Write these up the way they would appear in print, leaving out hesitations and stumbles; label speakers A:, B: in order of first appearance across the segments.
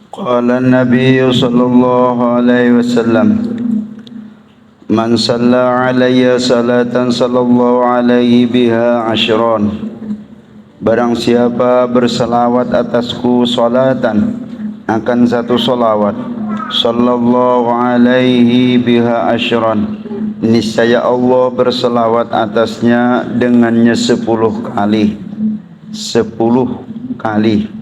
A: Qala an-nabiy sallallahu alaihi wasallam man shalla alayya salatan sallallahu alaihi biha ashran. Barang siapa berselawat atasku salatan, akan satu salawat, sallallahu alaihi biha ashran, niscaya Allah berselawat atasnya dengannya 10 kali. 10 kali.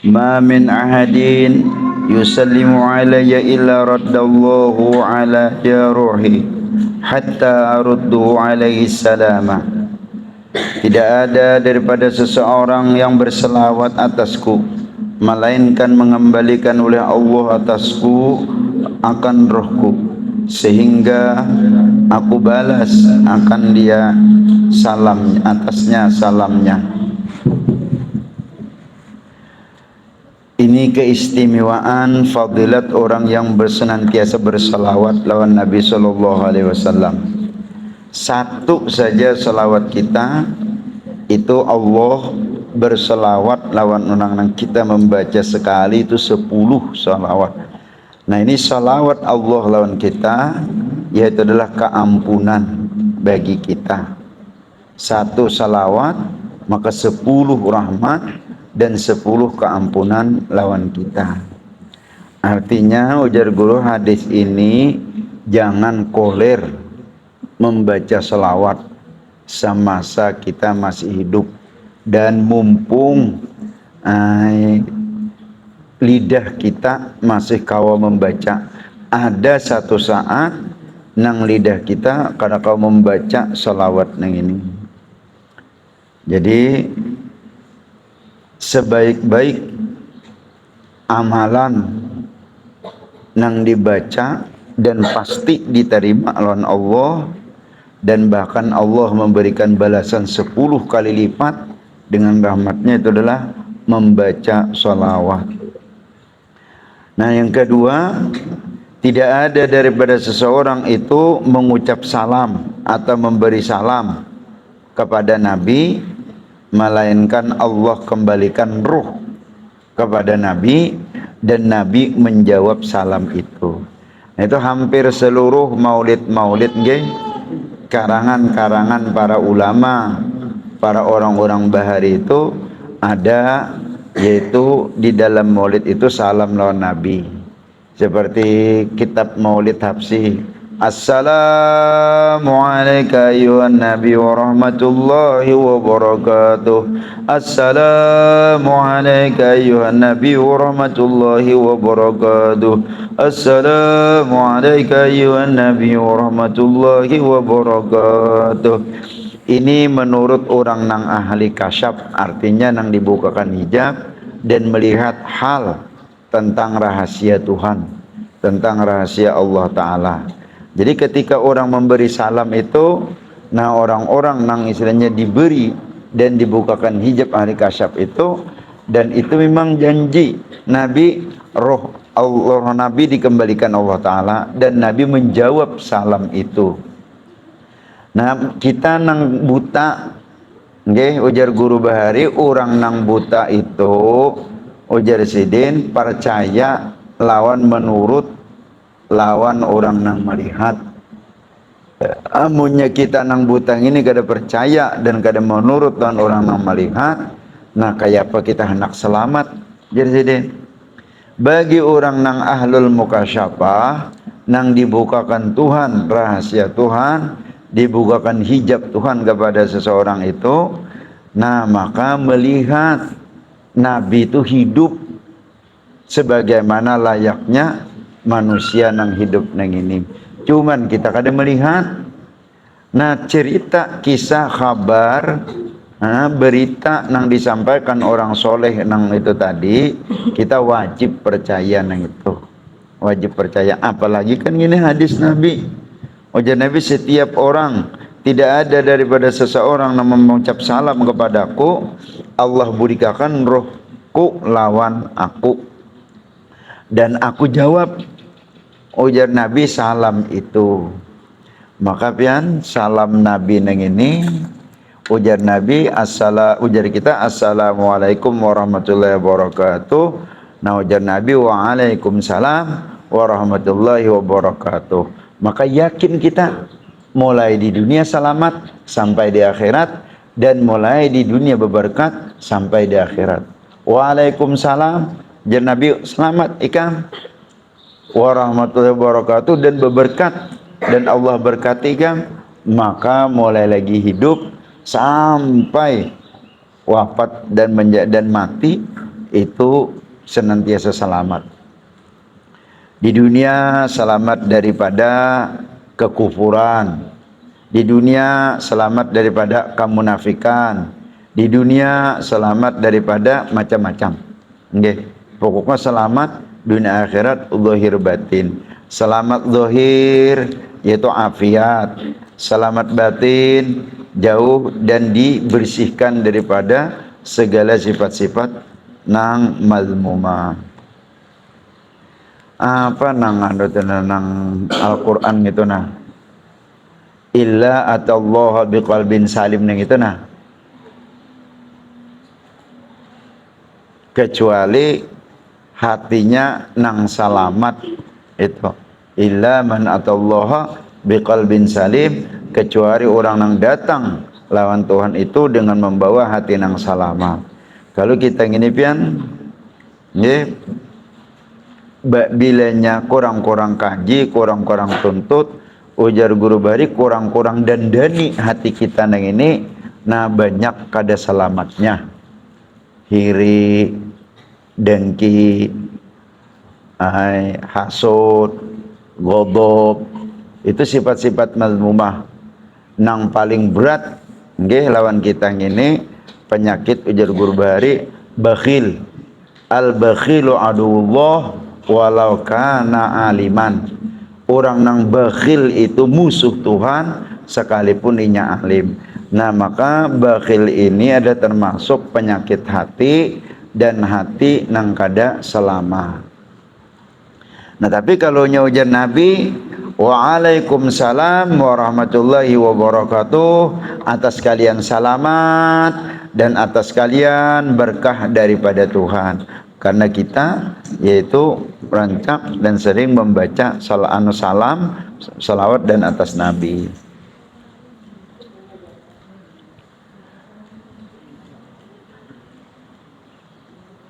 A: Ma min ahadin yusallimu alayya illa raddallahu ala ruhi hatta aruddu alaihi salama. Tidak ada daripada seseorang yang berselawat atasku melainkan mengembalikan oleh Allah atasku akan rohku, sehingga aku balas akan dia salam atasnya salamnya. Ini keistimewaan fadilat orang yang bersenantiasa berselawat lawan Nabi sallallahu alaihi wasallam. Satu saja selawat kita itu Allah berselawat lawan orang kita membaca sekali itu 10 selawat. Nah, ini selawat Allah lawan kita yaitu adalah keampunan bagi kita. Satu selawat maka 10 rahmat dan 10 keampunan lawan kita. Artinya ujar guru hadis ini jangan koler membaca selawat semasa kita masih hidup, dan mumpung lidah kita masih kawa membaca, ada satu saat nang lidah kita kada kawa membaca selawat nang ini. Jadi sebaik-baik amalan nang dibaca dan pasti diterima oleh Allah, dan bahkan Allah memberikan balasan 10 kali lipat dengan rahmatnya, itu adalah membaca sholawat. Nah, yang kedua, tidak ada daripada seseorang itu mengucap salam atau memberi salam kepada Nabi melainkan Allah kembalikan ruh kepada Nabi dan Nabi menjawab salam itu. Nah, itu hampir seluruh maulid-maulid karangan-karangan para ulama, para orang-orang bahari itu ada, yaitu di dalam maulid itu salam lawan Nabi. Seperti kitab Maulid Habsyi, Assalamu alayka ayyuhan nabi wa rahmatullahi wa barakatuh. Assalamu alayka ayyuhan nabi wa rahmatullahi wa barakatuh. Assalamu alayka ayyuhan nabi wa rahmatullahi wa barakatuh. Ini menurut orang nang ahli kasyaf, artinya nang dibukakan hijab dan melihat hal tentang rahasia Tuhan, tentang rahasia Allah Ta'ala. Jadi ketika orang memberi salam itu, nah orang-orang nang istilahnya diberi dan dibukakan hijab ahli kasyaf itu, dan itu memang janji Nabi, roh Allah Nabi dikembalikan Allah Ta'ala dan Nabi menjawab salam itu. Nah, kita nang buta, ujar guru bahari, orang nang buta itu ujar sidin percaya lawan menurut lawan orang nang melihat. Amunnya kita nang butang ini kada percaya dan kada menurut lawan orang nang melihat, nah kayak apa kita hendak selamat? Jadi bagi orang nang ahlul mukasyafah, nang dibukakan Tuhan rahasia Tuhan, dibukakan hijab Tuhan kepada seseorang itu, nah maka melihat Nabi itu hidup sebagaimana layaknya manusia nang hidup nang ini. Cuman kita kada melihat. Nah, cerita, kisah, kabar, berita nang disampaikan orang soleh nang itu tadi, kita wajib percaya nang itu. Wajib percaya. Apalagi kan gini hadis Nabi. Ujar Nabi, setiap orang, tidak ada daripada seseorang yang mengucap salam kepadaku, Allah berikan rohku lawan aku, dan aku jawab. Ujar Nabi salam itu. Maka pian salam Nabi nang ini, ujar Nabi ujar kita assalamualaikum warahmatullahi wabarakatuh. Nah ujar Nabi, waalaikumsalam warahmatullahi wabarakatuh. Maka yakin kita mulai di dunia selamat sampai di akhirat, dan mulai di dunia berberkat sampai di akhirat. Waalaikumsalam, jar Nabi, selamat ikam, warahmatullahi wabarakatuh, dan berberkat, dan Allah berkati ikam. Maka mulai lagi hidup sampai wafat dan mati itu senantiasa selamat. Di dunia selamat daripada kekufuran, di dunia selamat daripada kemunafikan, di dunia selamat daripada macam-macam. Nggih, pokoknya selamat dunia akhirat zahir batin. Selamat zahir yaitu afiat, selamat batin jauh dan dibersihkan daripada segala sifat-sifat nang mazmumah. Apa nang Al-Qur'an gitu nah, illa atallaha biqalbin salim nang itu nah, kecuali hatinya nang salamat itu. Illa man atallaha biqalbin salim, kecuali orang nang datang lawan Tuhan itu dengan membawa hati nang selamat. Kalau kita ngini pian nggih, bilanya kurang-kurang kaji, kurang-kurang tuntut, ujar guru bari, kurang-kurang dandani hati kita nang ini, nah banyak kada selamatnya. Hiri, dengki, hasud, godob, itu sifat-sifat mazmumah nang paling berat nggih lawan kita ngini. Penyakit ujar guru bari, bakhil. Al-bakhilu aduwullah walau kana aliman. Orang nang bakhil itu musuh Tuhan sekalipun inya alim. Nah maka bakhil ini ada termasuk penyakit hati, dan hati nang kada selama. Nah tapi kalau ujar Nabi, waalaikumsalam warahmatullahi wabarakatuh, atas kalian selamat dan atas kalian berkah daripada Tuhan. Karena kita yaitu rancak dan sering membaca salam, salawat dan atas Nabi.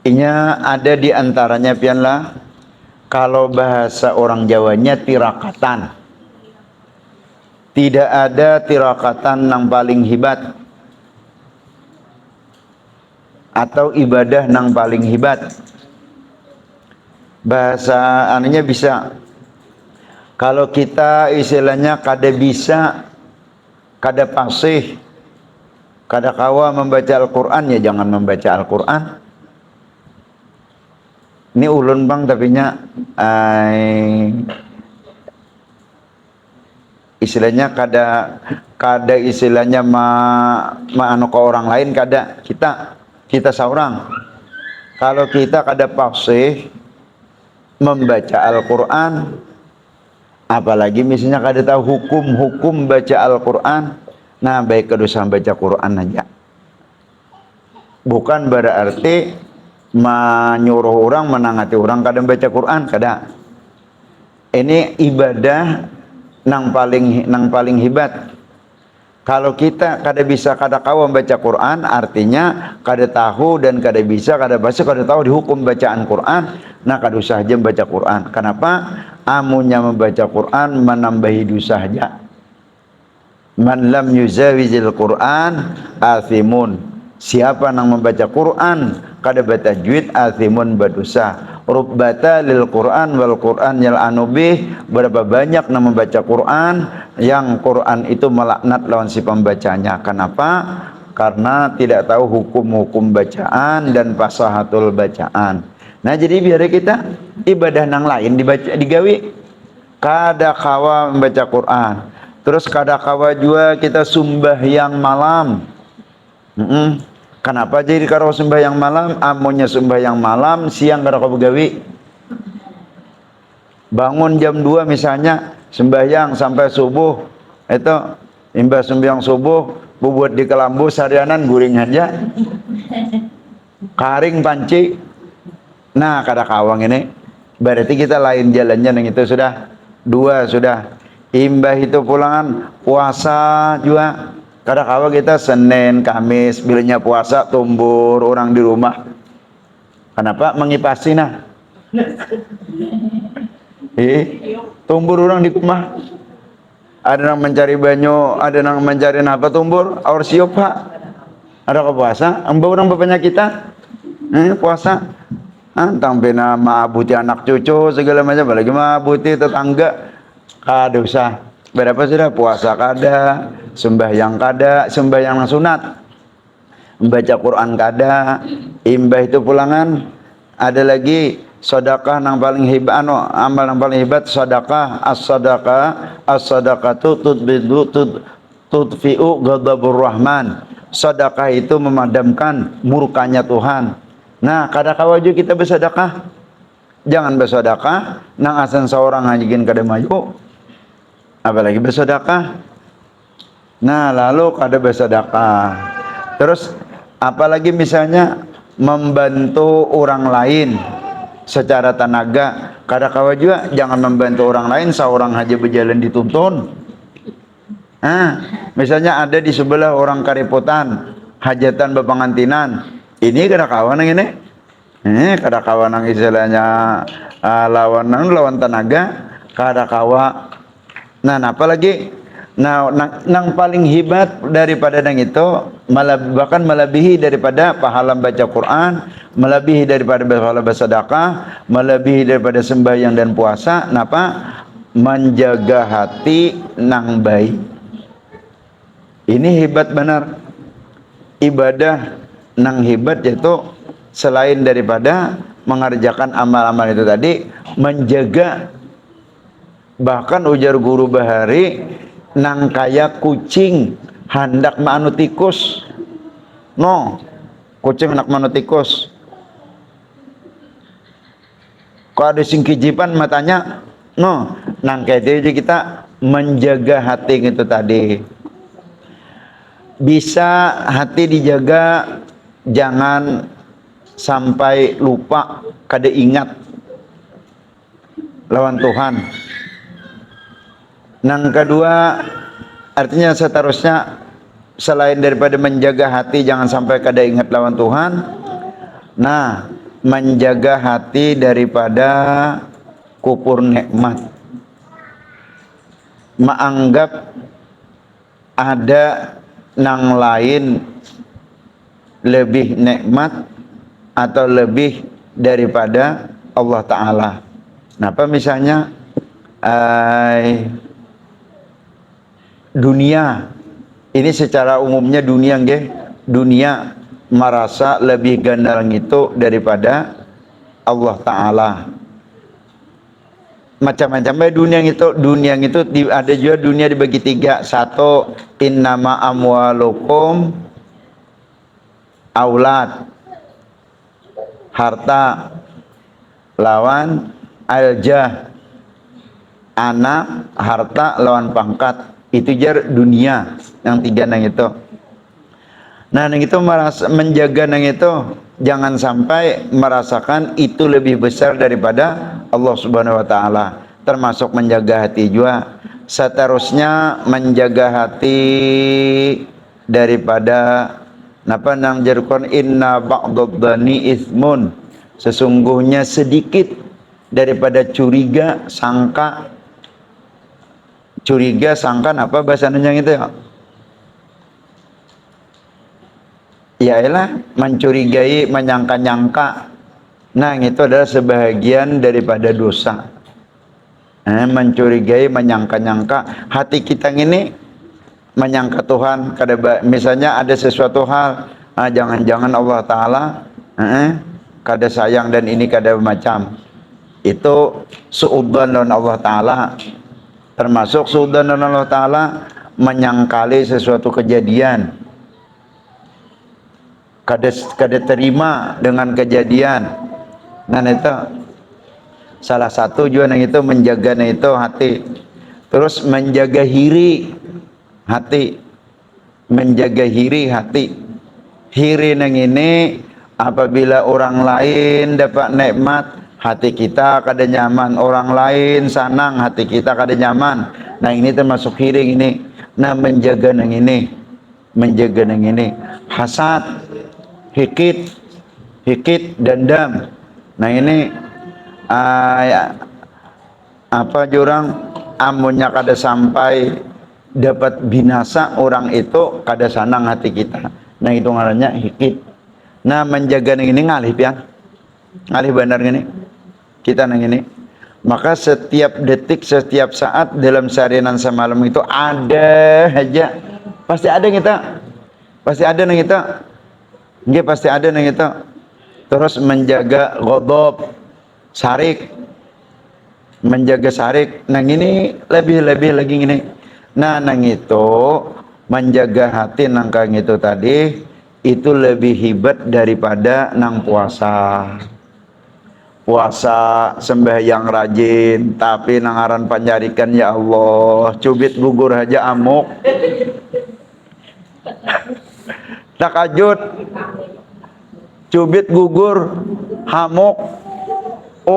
A: Inya ada di antaranya pianlah, kalau bahasa orang Jawanya tirakatan. Tidak ada tirakatan yang paling hebat atau ibadah yang paling hebat. Bahasa anunya bisa, kalau kita istilahnya kada bisa, kada pasih, kada kawa membaca Al-Quran, ya jangan membaca Al-Quran. Ini ulun bang tapi nya istilahnya kada istilahnya anu ke orang lain, kada kita seorang. Kalau kita kada fasih membaca Al-Quran, apalagi misalnya kada tahu hukum baca Al-Quran, nah baik kedosa baca Quran aja. Bukan berarti menyuruh orang, menangati orang kada baca Quran, kada. Ini ibadah nang paling hebat. Kalau kita kada bisa kada kawa baca Quran, artinya kada tahu dan kada bisa, kada baca, kada tahu dihukum bacaan Quran, nah kada usah aja baca Quran. Kenapa? Amunnya membaca Quran menambahi dosa saja. Man lam yuzawizil Quran athimun. Siapa yang membaca Quran kada bertajwid, athimun berdosa. Rubbata lil Quran wal Quran yal'anu bih. Berapa banyak yang membaca Quran yang Quran itu melaknat lawan si pembacanya. Kenapa? Karena tidak tahu hukum-hukum bacaan dan fasahatul bacaan. Nah jadi biar kita ibadah nang lain digawi kada kawa membaca Quran. Terus kada kawa juga kita sembahyang malam. Kenapa jadi karo sembahyang malam? Amunnya sembahyang malam siang kada kau begawi. Bangun jam 2 misalnya, sembahyang sampai subuh. Itu imbas sembahyang subuh bubuat di kelambu sarianan guring aja. Karing panci. Nah, kada kawang ini berarti kita lain jalannya yang itu sudah dua sudah. Imbah itu pulangan puasa juga. Kada kawang kita Senin, Kamis, bilanya puasa tumbur orang di rumah. Kenapa? Mengipasi nah. Tumbur orang di rumah. Ada yang mencari banyu, ada yang mencari apa tumbur, aur siop pak. Ada ke puasa, ambau orang bapaknya kita, puasa. Tang pena maabuti anak cucu segala macam, lagi maabuti tetangga, kada usah. Berapa sudah puasa kada, sembahyang sunat, membaca Quran kada, imbah itu pulangan, ada lagi sedekah nang paling hebat amal nang paling hebat sedekah as-sadaqatu tudfi'u ghadabur rahman. Sedekah itu memadamkan murkanya Tuhan. Nah, kada kawaju kita bersedekah. Jangan bersedekah nang asan seorang ngajikin kada maju. Apalagi bersedekah. Nah, lalu kada bersedekah. Terus apalagi misalnya membantu orang lain secara tenaga, kada kawa juga jangan membantu orang lain seorang aja berjalan dituntun. Misalnya ada di sebelah orang kariputan, hajatan bepengantinan, ini kada kawa nang ini, kada kawa nang istilahnya lawan tenaga, kada kawa. Nah, apalagi nang paling hebat daripada nang itu bahkan melebihi daripada pahala baca Quran, melebihi daripada pahala bersedekah, melebihi daripada sembahyang dan puasa. Napa? Menjaga hati nang baik. Ini hebat benar. Ibadah nang hebat yaitu selain daripada mengerjakan amal-amal itu tadi, menjaga. Bahkan ujar guru Bahari, nang kaya kucing hendak manut tikus. No, kucing hendak manut tikus. Kalau ada sing kijipan matanya, no, nang kaya jadi kita menjaga hati itu tadi. Bisa hati dijaga, jangan sampai lupa, kada ingat lawan Tuhan. Nang kedua, artinya seterusnya selain daripada menjaga hati jangan sampai kada ingat lawan Tuhan. Nah, menjaga hati daripada kupur nikmat. Menganggap ada nang lain lebih nikmat atau lebih daripada Allah Ta'ala. Napa misalnya dunia ini secara umumnya dunia merasa lebih gandal itu daripada Allah Ta'ala. Macam-macam dunia itu ada juga dunia dibagi tiga. Satu, innama amwalukum aulad, harta, lawan aljah, anak, harta lawan pangkat. Itu jar dunia yang tiga nang itu. Nah, nang itu menjaga nang itu jangan sampai merasakan itu lebih besar daripada Allah Subhanahu wa taala. Termasuk menjaga hati juga. Seterusnya menjaga hati daripada napa nang jarkon inna ba'dadh-dhani ismun. Sesungguhnya sedikit daripada curiga, sangka. Curiga, sangka apa bahasanya itu ya? Ialah mencurigai, menyangka-nyangka. Nah, itu adalah sebahagian daripada dosa. Mencurigai, menyangka-nyangka. Hati kita ini menyangka Tuhan. Misalnya ada sesuatu hal, jangan-jangan Allah Ta'ala kada sayang dan ini kada macam. Itu suudzon dengan Allah Ta'ala. Termasuk suudzon dengan Allah Ta'ala menyangkali sesuatu kejadian. Kada terima dengan kejadian. Nah, itu salah satu juga yang itu menjaga itu hati. Terus menjaga hiri hati. Menjaga hiri hati. Hiri nang ini Apabila orang lain dapat nikmat, hati kita kada nyaman. Orang lain senang, hati kita kada nyaman. Nah ini termasuk hiring ini. Nah menjaga nang ini, menjaga nang ini. Hasad, hikit, dendam. Nah ini apa jurang amunnya kada sampai dapat binasa orang itu kada sanang hati kita. Nah itu ngarannya hikit. Nah menjaga nang ini ngalih pian, ngalih benar ini kita nang ini. Maka setiap detik, setiap saat dalam seharian semalam itu ada aja, pasti ada kita, pasti ada nang kita, nggih pasti ada nang kita. Terus menjaga ghadab, sarik, menjaga sarik, nang ini lebih lagi ini. Nah nang itu menjaga hati nang kang itu tadi itu lebih hebat daripada nang puasa. Puasa sembahyang rajin tapi nangaran panjarikan ya Allah cubit gugur aja amuk takajut cubit gugur hamuk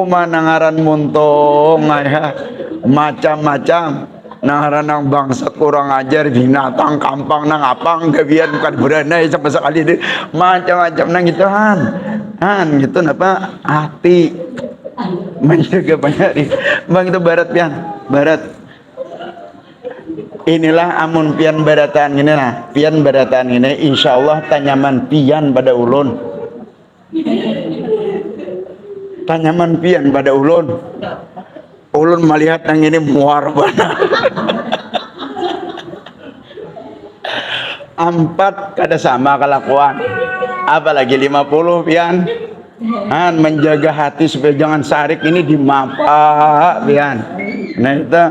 A: nangaran muntong ya macam-macam nangaran nang bangsat kurang ajar binatang kampang nang apang gabian bukan beranai sampai sekali ini macam-macam nang itu gitu napa hati menjaga banyak bang itu barat pian barat inilah amun pian baratan ini nah pian baratan ini insyaallah tanyaman pian pada ulun tanyaman pian pada ulun melihat yang ini muar banget empat kada sama kelakuan apalagi 50 pian menjaga hati supaya jangan sarik ini dimapa pian nah itu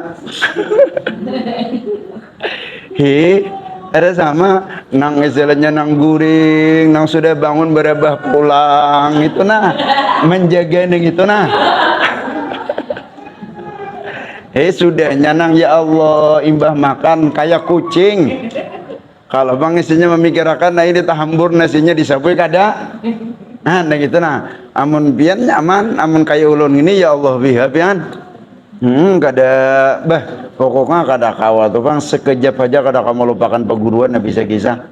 A: ada sama nang istilahnya nang guring nang sudah bangun berabah pulang itu nah menjaga nang itu nah sudah nyanang ya Allah imbah makan kayak kucing. Kalau bang isinya memikirkan nah ini tahambur nasinya disabui kada. Nah gitu nah. Amun pian nyaman, amun kaya ulun ini ya Allah biha pian. Kada bah pokoknya kada kawa tuh bang sekejap aja kada kamu lupakan perguruan nah bisa kisah.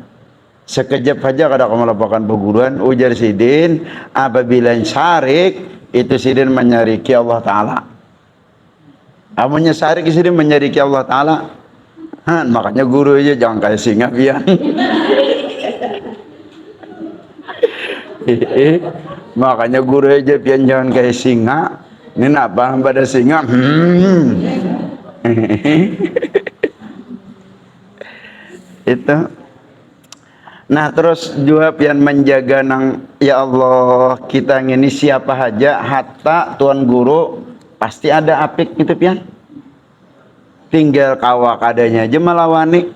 A: Sekejap aja kada kamu lupakan perguruan ujar sidin apabila syarik itu sidin menyariki Allah Ta'ala. Amunnya syarik sidin menyariki Allah Ta'ala. Makanya guru aja jangan kayak singa pian. Makanya guru aja pian jangan kayak singa. Ini apa pada singa? Itu. Nah terus juga pian menjaga nang ya Allah kita ini siapa aja hatta tuan guru pasti ada apik gitu pian. Tinggal kawak adanya aja melawani.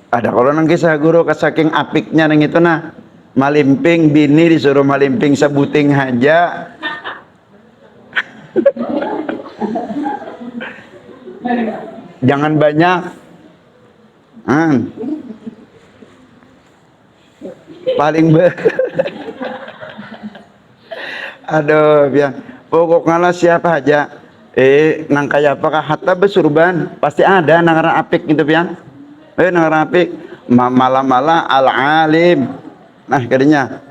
A: Ada kalau nang kisah guru kesaking apiknya nang itu nah malimping bini disuruh malimping sebuting aja. Jangan banyak. Paling aduh biar pokoknya lah siapa aja. Nang kaya apakah hatta besurban pasti ada nang ngaran apik gitu pian. Nang ngaran apik malah al-alim. Nah kadinya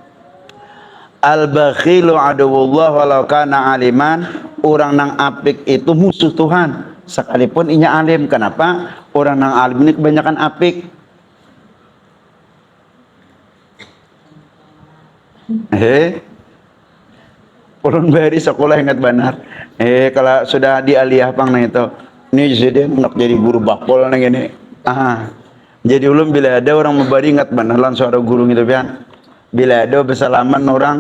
A: al-bakhilu aduwullah walau kana aliman. Orang nang apik itu musuh Tuhan sekalipun inya alim. Kenapa? Orang nang alim ini kebanyakan apik. Ulun bari sekolah ingat benar. Kalau sudah di aliyah pang nang itu, ini jadi nak jadi guru bakpol nang ini. Jadi ulun bila ada orang membari ingat benar lan suara guru gitu pian. Bila ada bersalaman orang,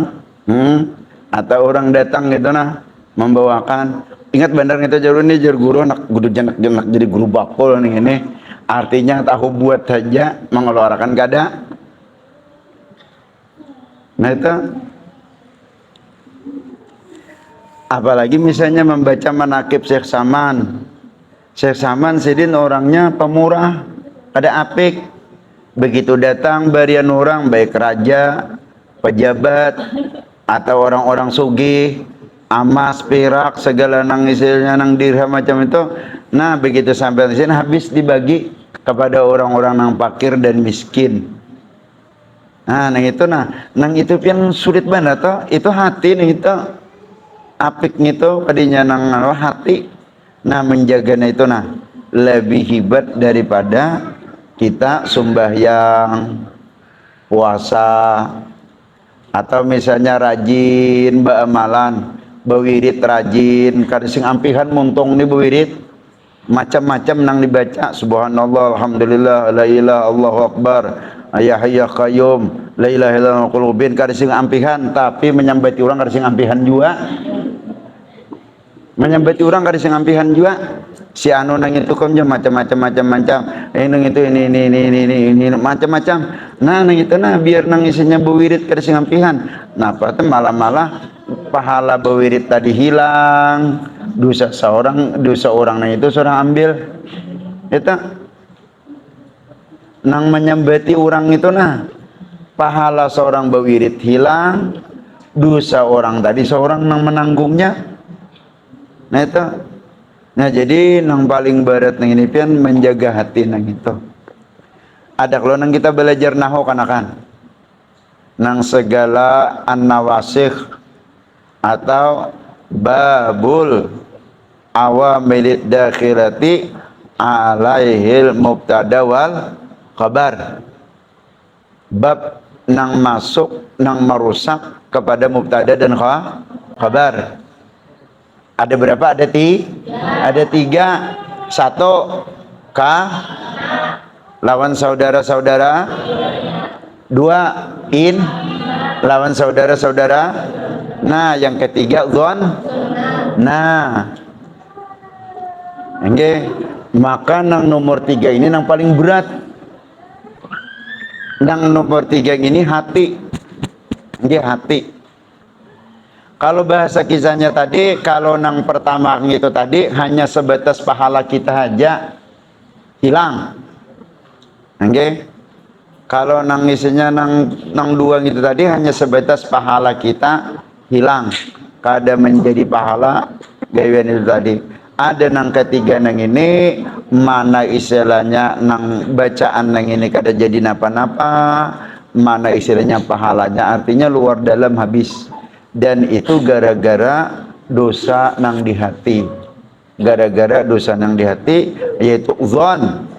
A: atau orang datang gitu nah membawakan ingat benar gitu jalur ini jar guru nak jadi guru bakpol nang ini. Artinya tahu buat saja mengeluarkan kada. Nah itu apalagi misalnya membaca manakib Syekh Saman. Syekh Saman sidin orangnya pemurah, ada apik. Begitu datang barian orang, baik raja, pejabat, atau orang-orang sugih, emas, perak, segala nang istilahnya nang dirham macam itu. Nah, begitu sampai di sini habis dibagi kepada orang-orang nang fakir dan miskin. Nah, nang itu pian sulit banget toh. Itu hati nih itu apik itu padinya nang hati. Nah, menjaganya itu lebih hebat daripada kita sembahyang, puasa, atau misalnya rajin beramalan, bewirid rajin, kada sing ampihan muntung ni bewirid, macam-macam nang dibaca, subhanallah, alhamdulillah, la ilaha Allahu akbar, ya hayya qayyum, la ilaha illallah qulubin, kada sing ampihan, tapi menyambati orang kada sing ampihan juga. Menyambati orang kada sing ampihan juga. Si anu nang itu kan macam-macam nang itu ini macam-macam. Nah nang itu biar nang isinya bewirid kada sing ampihan. Nah apa tuh malah pahala bewirid tadi hilang, dosa orang nang itu seorang ambil. Itu nang menyambati orang itu pahala seorang bewirid hilang, dosa orang tadi seorang nang menanggungnya. Nah itu. Nah jadi nang paling barat nang ini pian menjaga hati nang itu. Ada kalau nang kita belajar nahu kanakan nang segala an-nawasikh atau babul awamilid dakhilati alaihil mubtada wal khabar. Bab nang masuk nang merusak kepada mubtada dan khabar. Ada berapa? Ada tiga. Satu, lawan saudara-saudara. Dua, lawan saudara-saudara. Nah, yang ketiga, dzon. Nah, maka nang nomor tiga ini nang paling berat. Nang nomor tiga ini hati. Hati. Kalau bahasa kisahnya tadi, kalau nang pertama itu tadi hanya sebatas pahala kita aja hilang. Kalau nang isinya nang dua itu tadi hanya sebatas pahala kita hilang. Kada menjadi pahala gawean itu tadi. Ada nang ketiga nang ini mana istilahnya nang bacaan nang ini kada jadi napa-napa, mana istilahnya pahalanya artinya luar dalam habis. Dan itu gara-gara dosa nang di hati. Gara-gara dosa nang di hati yaitu dzon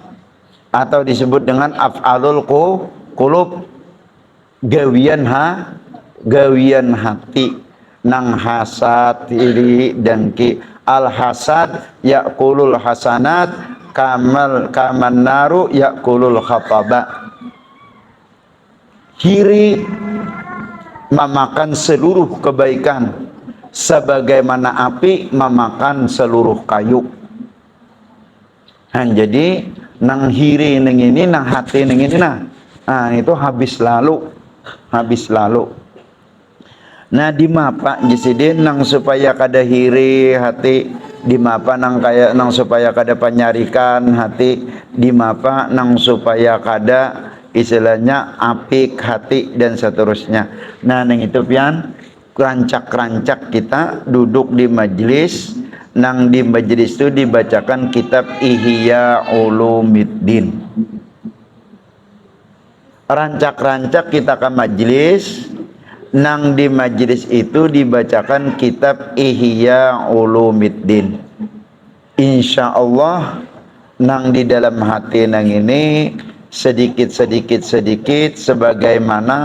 A: atau disebut dengan af'alul qulub, gawian hati nang hasad, iri, dengki. Al hasad yaqulul hasanat kaman naru yaqulul khataba. Iri memakan seluruh kebaikan sebagaimana api memakan seluruh kayu. Jadi nang hiri nang ini nang hati nang ini itu habis lalu. Nah di mapa jisidin nang supaya kada hiri hati, di mapa nang kaya nang supaya kada panyarikan hati, di mapa nang supaya kada istilahnya apik hati dan seterusnya. Nah nang itu pian rancak-rancak kita duduk di majelis, nang di majelis itu dibacakan kitab Ihya Ulumiddin. Rancak-rancak kita ke majelis, nang di majelis itu dibacakan kitab Ihya Ulumiddin. Insya Allah nang di dalam hati nang ini sedikit sebagaimana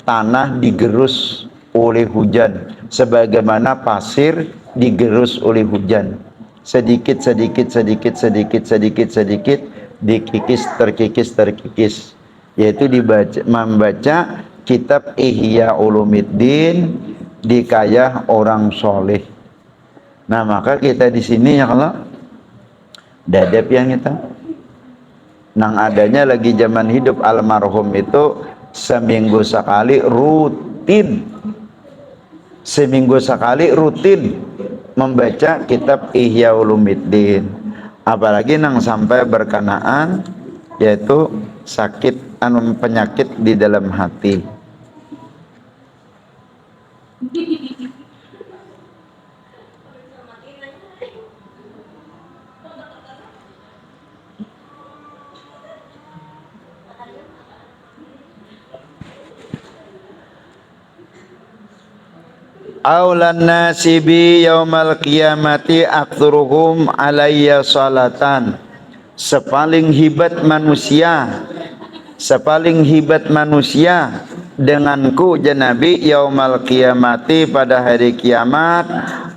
A: tanah digerus oleh hujan, sebagaimana pasir digerus oleh hujan, sedikit terkikis, yaitu membaca kitab Ihya Ulumiddin dikayah orang soleh. Nah maka kita di sini ya kalau dadap yang kita nang adanya lagi zaman hidup almarhum itu seminggu sekali rutin membaca kitab Ihya Ulumiddin. Apalagi nang sampai berkenaan yaitu sakit penyakit di dalam hati. Aulan nasibi yaumal qiyamati aktsuruhum alayya salatan. Sepaling hebat manusia denganku Nabi yaumal qiyamati pada hari kiamat,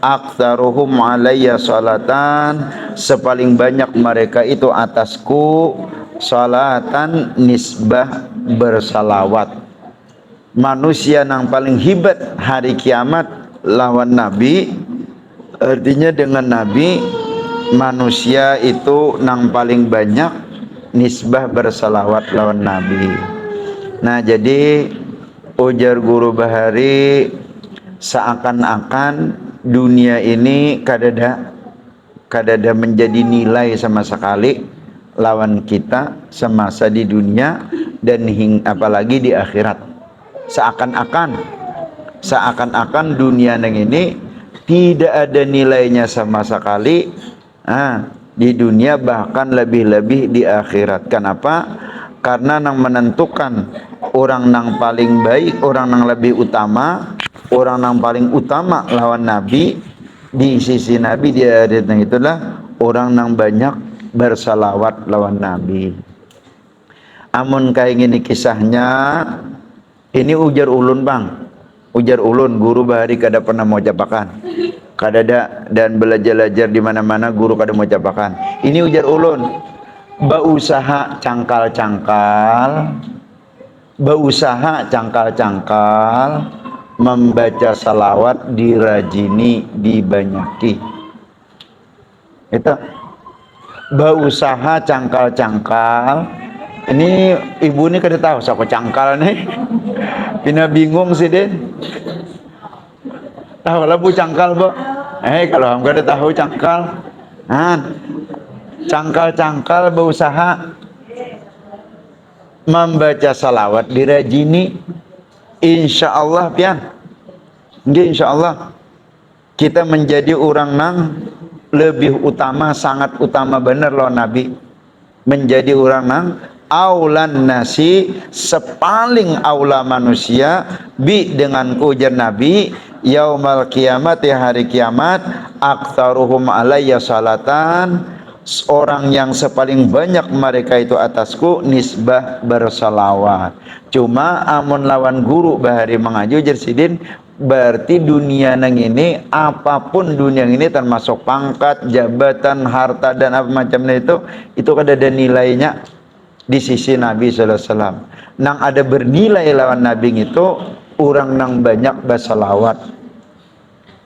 A: aktsaruhum alayya salatan, sepaling banyak mereka itu atasku salatan, nisbah bersalawat. Manusia yang paling hebat hari kiamat lawan Nabi, artinya dengan Nabi manusia itu yang paling banyak nisbah bersalawat lawan Nabi. Nah, jadi ujar Guru Bahari, seakan-akan dunia ini kadada menjadi nilai sama sekali lawan kita semasa di dunia dan apalagi di akhirat. Seakan-akan dunia yang ini tidak ada nilainya sama sekali di dunia, bahkan lebih-lebih di akhirat. Kenapa? Karena yang menentukan orang yang paling baik, orang yang lebih utama, orang yang paling utama lawan Nabi di sisi Nabi di akhirat, itulah orang yang banyak bersalawat lawan Nabi. Amun kayak gini kisahnya, ini ujar ulun bang, ujar ulun, Guru Bahari kada pernah mau capakan, kadada, dan belajar-belajar di mana-mana guru kada mau capakan. Ini ujar ulun, berusaha cangkal-cangkal membaca salawat, dirajini, dibanyaki. Itu berusaha cangkal-cangkal. Ini ibu ini kada tahu siapa cangkal nih. Pina bingung sih Den. Tahu lah bu cangkal bu. Kalau kamu kada tahu cangkal, cangkal berusaha membaca salawat, dirajini. Insya Allah pian. Insya Allah kita menjadi orang nang lebih utama, sangat utama bener loh Nabi. Menjadi orang nang aulan nasi, sepaling aula manusia, bi dengan ujar Nabi yaumal kiamat, ya hari kiamat, aktsaruhum alayya salatan, orang yang sepaling banyak mereka itu atasku nisbah bersalawat. Cuma amun lawan Guru Bahari mengaji ujar Sidin, berarti dunia nang ini, apapun dunia ini termasuk pangkat, jabatan, harta dan apa macamnya itu kada ada nilainya di sisi Nabi sallallahu alaihi wasallam. Nang ada bernilai lawan Nabi itu orang nang banyak bersalawat.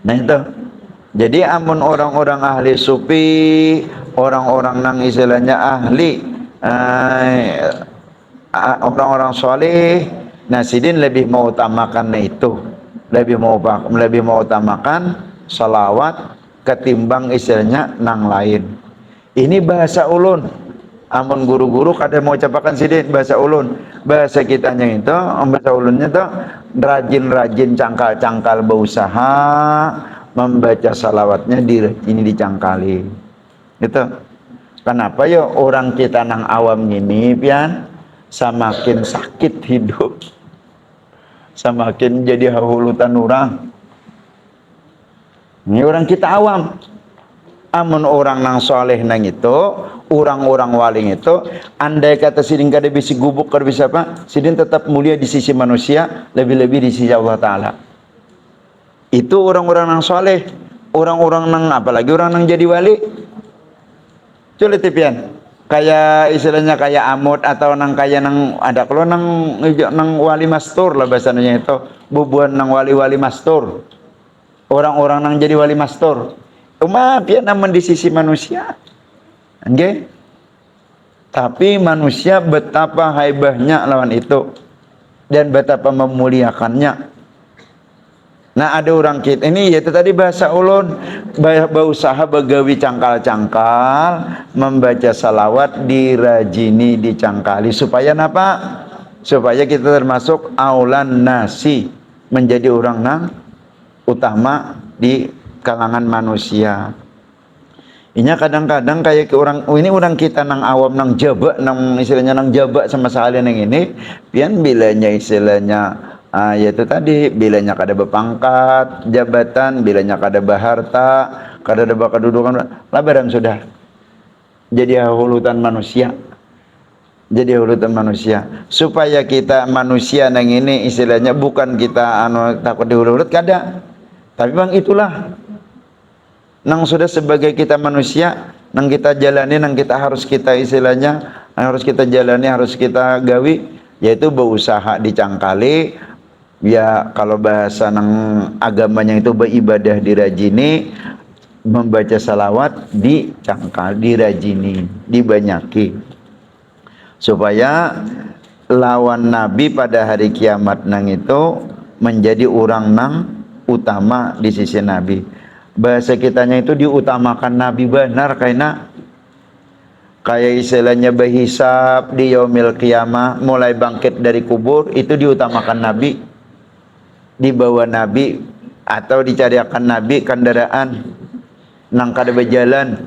A: Nah itu. Jadi amun orang-orang ahli sufi, orang-orang nang istilahnya ahli, orang-orang soleh, Nasidin lebih mengutamakan itu, lebih mau utamakan salawat ketimbang istilahnya nang lain. Ini bahasa ulun. Amun guru-guru kada mau capakan Sidin bahasa ulun. Bahasa kitanya itu, bahasa ulunnya itu rajin-rajin cangkal-cangkal berusaha membaca salawatnya ini dicangkali. Itu. Kenapa ya orang kita nang awam ini pian semakin sakit hidup, semakin jadi hahulutan orang. Ini orang kita awam. Amun orang nang soleh nang itu, orang-orang waling itu, andai kata Sidin kada bisa gubuk, kada bisa apa, Sidin tetap mulia di sisi manusia, lebih-lebih di sisi Allah Ta'ala. Itu orang-orang nang soleh, orang-orang nang apalagi orang nang jadi wali. Coba tipian, kayak istilahnya kayak amut atau nang kayak nang ada kalau nang wali mastur lah bahasanya itu, bubuan nang wali-wali mastur. Orang-orang nang jadi wali mastur. Cuma dia namun di sisi manusia. Okay? Tapi manusia betapa haibahnya lawan itu dan betapa memuliakannya. Nah ada orang kita ini yaitu tadi bahasa ulun berusaha begawi cangkal-cangkal membaca salawat, dirajini, dicangkali supaya apa? supaya kita termasuk aulan nasi, menjadi orang nang utama di kalangan manusia. Inya kadang-kadang kayak ke orang, oh ini orang kita nang awam nang jaba, nang istilahnya nang jaba sama sekali nang ini, pian bilanya istilahnya yaitu tadi bilanya kada berpangkat jabatan, bilanya kada berharta, kada ada kedudukan, labaran sudah jadi hulutan manusia. Jadi hulutan manusia, supaya kita manusia nang ini istilahnya bukan kita takut dihulut kada, tapi bang itulah nang sudah sebagai kita manusia, nang kita jalani, nang kita harus kita istilahnya harus kita jalani, harus kita gawi, yaitu berusaha dicangkali. Ya kalau bahasa nang agamanya itu beribadah dirajini, membaca salawat dicangkal, dirajini, dibanyaki, supaya lawan Nabi pada hari kiamat nang itu menjadi orang nang utama di sisi Nabi. Bahasa kitanya itu diutamakan Nabi benar, karena kayak istilahnya berhisab di yaumil qiyamah, mulai bangkit dari kubur itu diutamakan Nabi, dibawa Nabi atau dicariakan Nabi kendaraan nang kada berjalan.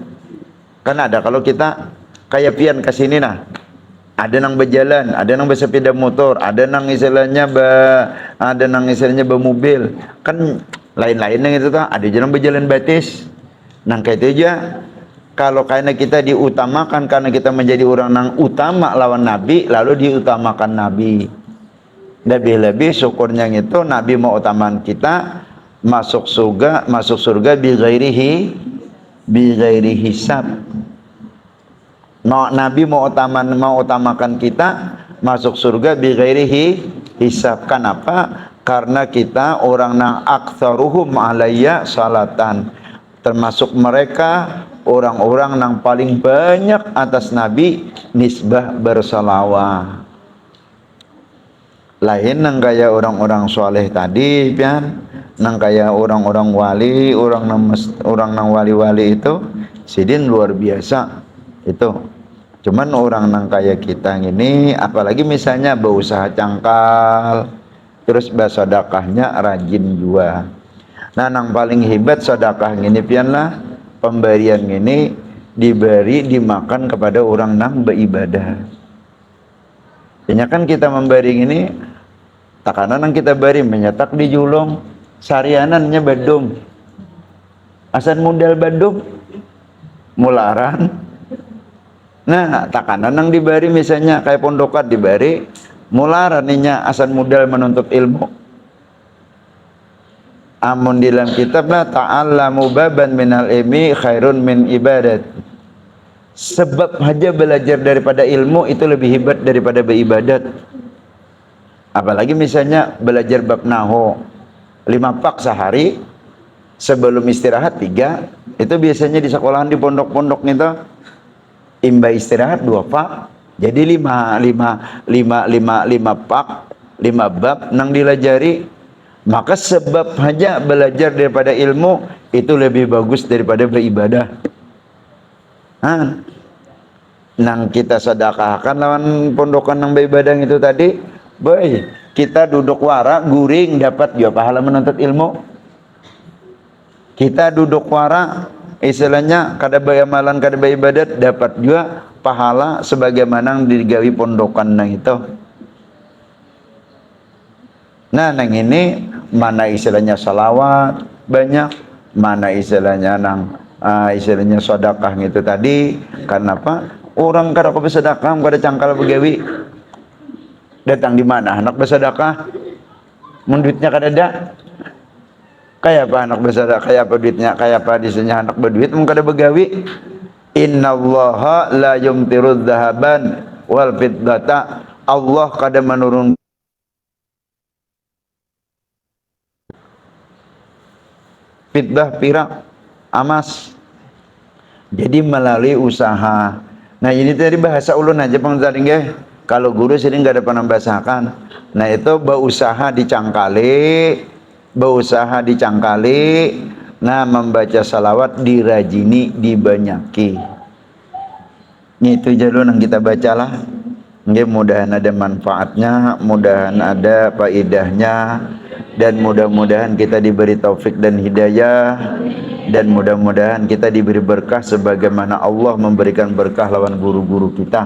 A: Kan ada kalau kita kayak pian ke sini nah, ada nang berjalan, ada nang bersepeda motor, ada nang istilahnya bermobil, kan lain-lain yang itu tuh, ada jalan berjalan batis. Nang kayak itu aja, kalau karena kita diutamakan karena kita menjadi orang nang utama lawan Nabi, lalu diutamakan Nabi. Lebih-lebih syukurnya itu Nabi mau utamaan kita masuk surga bi ghairi hisab. Nabi mau utamakan kita masuk surga bi ghairi hisab. Kenapa? Karena kita orang nang aktsaruhum alayya salatan, termasuk mereka orang-orang nang paling banyak atas Nabi nisbah bersalawat. Lain nang kaya orang-orang soleh tadi, pian nang kaya orang-orang wali, orang nang wali-wali itu sidin luar biasa itu. Cuman orang nang kaya kita ini, apalagi misalnya berusaha cangkal, terus bersedekahnya rajin juga. Nah, nang paling hebat sedekah ini pianlah pemberian ini diberi dimakan kepada orang nang beribadah. Ini kan kita memberi ini takanan nang kita beri menyetak di julung sarianannya badung. Asan modal badung mularan. Nah, takanan nang diberi misalnya kayak pondokan diberi mularan ninya asan modal menuntut ilmu. Amun di dalam kitab lah ta'allamu baban minal ilmi khairun min ibadat. Sebab aja belajar daripada ilmu itu lebih hebat daripada beribadat. Apalagi misalnya belajar bab nahu 5 pak sehari, sebelum istirahat 3, itu biasanya di sekolahan di pondok-pondok itu imba istirahat 2 pak, jadi 5 pak, 5 bab nang dilajari. Maka sebab aja belajar daripada ilmu itu lebih bagus daripada beribadah. Nang kita sedekahkan lawan pondokan nang beribadah itu tadi, boy, kita duduk wara guring dapat juga pahala menuntut ilmu. Kita duduk wara istilahnya kada beramalan kada beribadat dapat juga pahala sebagaimana digawi pondokan nang itu. Nah, nang ini mana istilahnya salawat banyak, mana istilahnya nang istilahnya sedekah itu tadi. Karena apa? Orang kada bersedekah, kada cangkal begawi. Datang di mana anak bersedekah? Mun duitnya kada ada. Kayak apa anak bersedekah? Kayak apa duitnya? Kayak apa disenya anak berduit mun kada begawi? Innallaha la yumtirudz dzahaban wal fiddata. Allah kada menurun fitbah pirak amas. Jadi melalui usaha. Nah, ini tadi bahasa ulun aja pengetahuan nggih. Kalau guru sini nggak ada penambahakan. Nah, itu berusaha dicangkali. Nah, membaca salawat dirajini, dibanyaki. Itu jalur yang kita bacalah. Nggih, mudahan ada manfaatnya, mudahan ada faedahnya, dan mudah-mudahan kita diberi taufik dan hidayah, dan mudah-mudahan kita diberi berkah sebagaimana Allah memberikan berkah lawan guru-guru kita.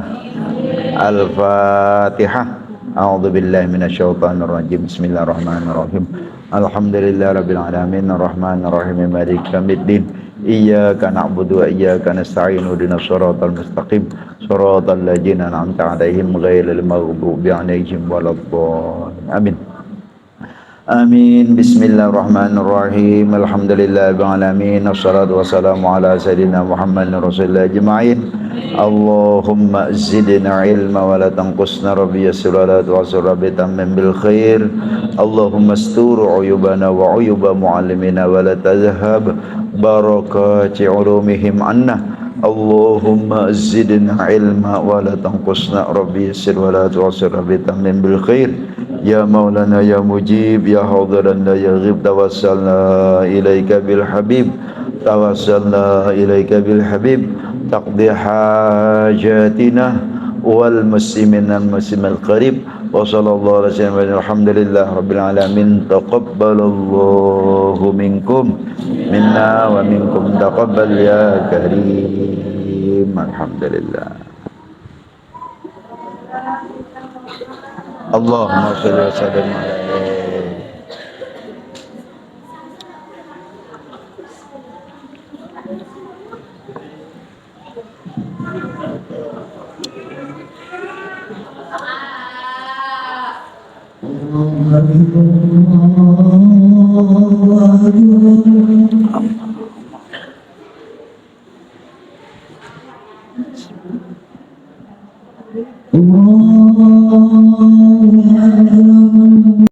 A: Al-Fatihah. A'udzu billahi minasyaitonir rajim. Bismillahirrahmanirrahim. Alhamdulillahirabbil alamin arrahmanir rahim maliki yaumiddin. Iyyaka na'budu wa iyyaka nasta'in ihdinas shiratal mustaqim shiratal ladzina an'amta 'alaihim ghairil maghdubi 'alaihim waladdallin. Amin. Amin. Bismillahirrahmanirrahim. Alhamdulillahirabbil alamin. Wassalatu wassalamu ala sayyidina Muhammadin rasulillah ajma'in. Allahumma zidna ilma wa la tanqusna rabbi yassir wa la tu'assir rabbi tammin bil khair. Allahumma astur uyubana wa uyuba muallimina wa la tazhab barakati ulumihim anna. Allahumma zidna ilma wa la tanqusna rabbi yassir wa la tu'assir rabbi tammin bil khair. Ya Maulana ya Mujib ya Hadiran la yaghib tawassalna ilaika bil habib tawassalna ilaika bil habib taqdi hajatina wal muslimin al muslim al qarib wa sallallahu alaihi wasallam alhamdulillah rabbil alamin taqabbalallahu minkum minna wa minkum taqabbal ya karim alhamdulillah. Allahumma shalli wa sallim ala